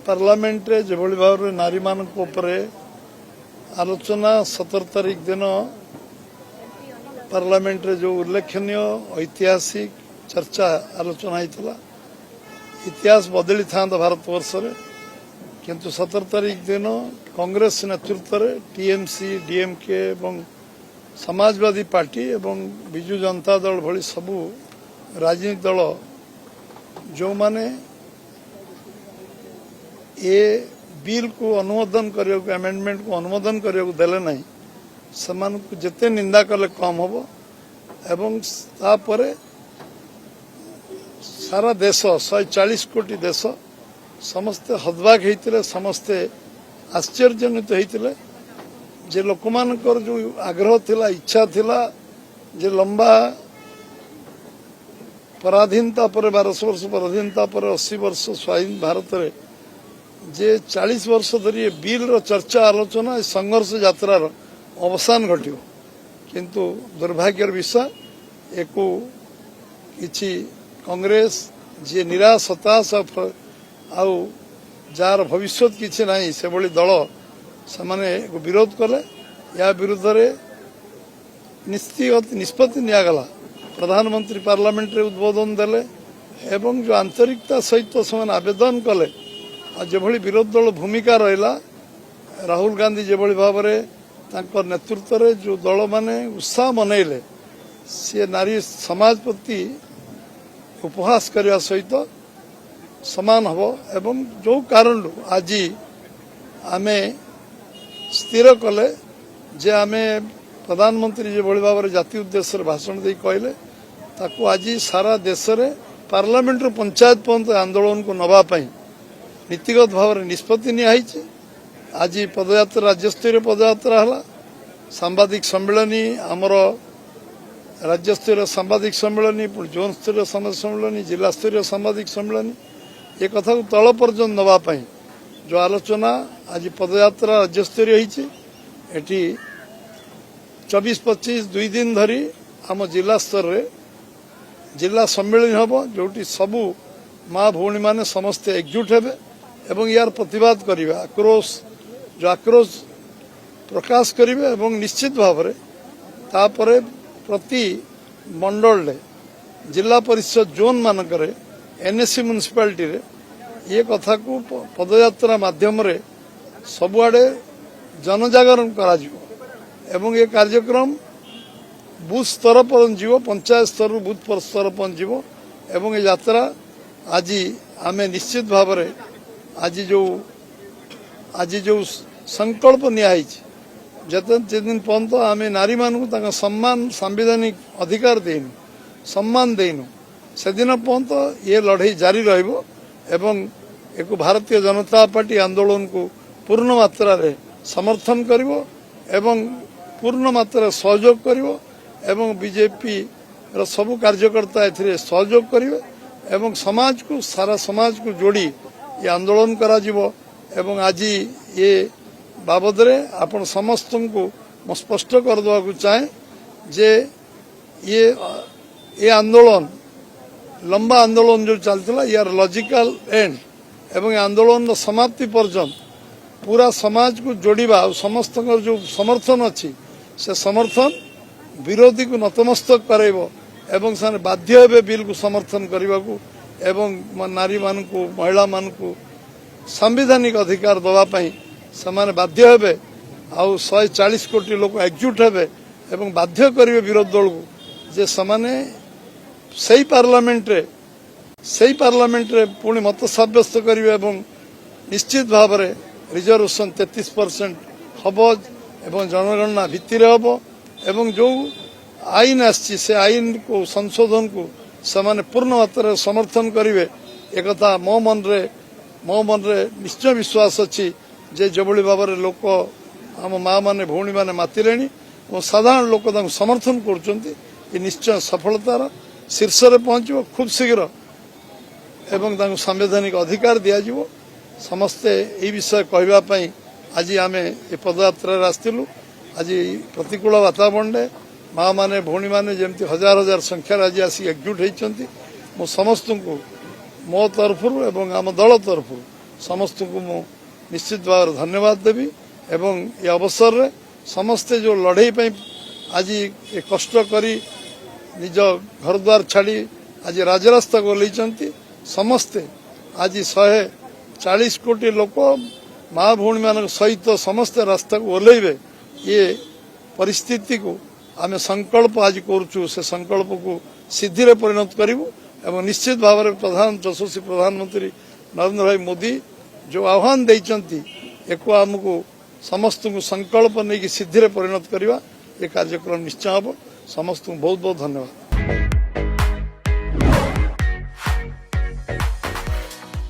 Parliament रे जो भाव में नारी मान आलोचना 17 तारीख दिन पार्लियामेंट रे जो उल्लेखनीय ऐतिहासिक चर्चा आलोचना होता इतिहास बदली था भारत वर्ष रे किंतु 17 तारीख दिन कांग्रेस नेतृत्व में टीएमसी डीएमके एवं समाजवादी पार्टी एवं विजु जनता दल भली सबू राजनीतिक दल जो माने ये बिल को अनुमोदन करने को अमेंडमेंट को अनुमोदन करने को देले नहीं समान को जिते निंदा कले कम होबो एवं तापरे सारा देश 140 कोटी देश समस्ते हदबाग होते समस्ते आश्चर्यजनित होते जे लोक मानकर जो आग्रह थिला इच्छा थिला जे लंबा पराधीनता पर 12 वर्ष पराधीनता पर 80 वर्ष स्वाधीन भारत रे जे 40 वर्ष धरी बिल रो चर्चा आलोचना संघर्ष यात्रार अवसान घटियो किंतु दुर्भाग्यर विषय एको किछि कांग्रेस जे निराश हताश आउ जार भविष्य किछि नाही से बळी दल से विरोध कले या विरुद्ध रे निष्पत्ति निगला प्रधानमंत्री पार्लियामेंट रे उद्बोधन देले एवं जो आंतरिकता सहित से आवेदन कले जो भली विरोध दल भूमिका रहा राहुल गांधी जो भाव में नेतृत्व रे जो दल माने उत्साह मनइले सी नारी समाज प्रति उपहास करने सहित समान हबो एवं जो कारण आज आमे स्थिर कले जे आमे प्रधानमंत्री जो भाव में जाति उद्देश्य भाषण दे कहले ताकू आज सारा देश रे पार्लियामेंट रो पंचायत पर्यंत आंदोलन को नवा पाई नीतिगत भाव में निष्पत्ति नियाई आज पदयात्रा राज्यस्तरीय पदयात्रा है सांबादिक सम्मेलनी आमर राज्यस्तरीय सांबादिक सम्मेलनी जोन स्तरीय सांबादिक सम्मेलनी जिला स्तरीय सांबादिक सम्मेलनी ये कथा को तल पर्यंत नवापाई जो आलोचना आज पदयात्रा राज्यस्तरीय होती 24-25 दुई दिन धरी आम जिला स्तर रे जिला सम्मेलन हम जोटी सबू माँ भौणी माने समस्ते एकजुट हेबे एवं यार प्रतिवाद करिवे आक्रोश प्रकाश करिवे एवं निश्चित भाव में तापरे प्रति मंडल रे जिला परिषद जोन मानकरे एनएससी म्युनिसिपालिटी रे ये कथा को पदयात्रा माध्यम रे सबुआडे जनजागरण करा जिवो एवं ये कार्यक्रम बूथ स्तर पर जीव पंचायत स्तर बूथ स्तर पर जीव एवं ये यात्रा आज आमे निश्चित भाव में आज जो संकल्प नियाई जिन पर्यंत आम नारी मानू सम्मान सांविधानिक अधिकार देनु सम्मान देनु से दिन पर्यंत ये लड़ाई जारी रहिबो एवं एक भारतीय जनता पार्टी आंदोलन को पूर्ण मात्रा रे समर्थन करिवो एवं पूर्ण मात्रा सहयोग करिवो एवं बीजेपी रो सबु कार्यकर्ता एथिरे सहयोग करिवे एवं समाज को सारा समाज को जोड़ी ये आंदोलन करा जिवो एवं आज ये बाबद रे आपण समस्त को मैं स्पष्ट कर देवा को चाहे जे ये आंदोलन लंबा आंदोलन जो चलता यार लॉजिकल एंड एवं आंदोलन समाप्ति पर्यंत पूरा समाज को जोड़िबा समस्त जो समर्थन अच्छी से समर्थन विरोधी को नतमस्तक कराइबो एवं से बाध्य हेबे बिल को समर्थन करने को एवं नारी मान को महिला मान को संवैधानिक अधिकार दवापाई से बाध्य हेबे आउ 140 कोटी लोक एकजुट हेबे एवं बाध्य करिवे विरोध दल को जे समाने सही पार्लियामेंट रे पुणी मत सब्यस्त करिवे एवं निश्चित भाव में रिजर्वेशन 33% हम एवं जनगणना भित्ति हम एवं जो आईन आसी से आईन को संशोधन को समान पूर्ण मात्रा समर्थन करेंगे एक मो मन रे निश्चय विश्वास अच्छी जे जो भाव में लोक आम माँ माने भौणी माने मातिले और साधारण लोक समर्थन कर निश्चय सफलतार शीर्ष रे पहुंचो खूब शीघ्र एवं संवैधानिक अधिकार दिज्व समस्ते ये विषय कहवाई आज आम ये पदयात्रा आसलु आज प्रतिकूल वातावरण माँ माने भौणी माने जमती हजार हजार संख्यार आज आसी एकजुट होती मो समस्त को मो तरफ एवं आम दल तरफ समस्त को मु निश्चित भाव धन्यवाद देवी एवं ये अवसर रे समस्ते जो लड़ाई पे आज ये कष्ट करी निज घर द्वार छाड़ी आज राजरास्ता को लेचंती समस्ते आज 140 कोटी लोक माँ भौणी मान सहित समस्ते रास्ता को ओह्लैबे ये परिस्थिति को आम संकल्प आज करुचु से संकल्प को सिद्धि रे परिणत करूँ एवं निश्चित भाव में यशस्वी प्रधानमंत्री नरेंद्र भाई मोदी जो आह्वान देइचंती एको आमको समस्त को संकल्प नहीं कि सिद्धि रे परिणत करवा ये कार्यक्रम निश्चय हम समस्त को बहुत बहुत धन्यवाद।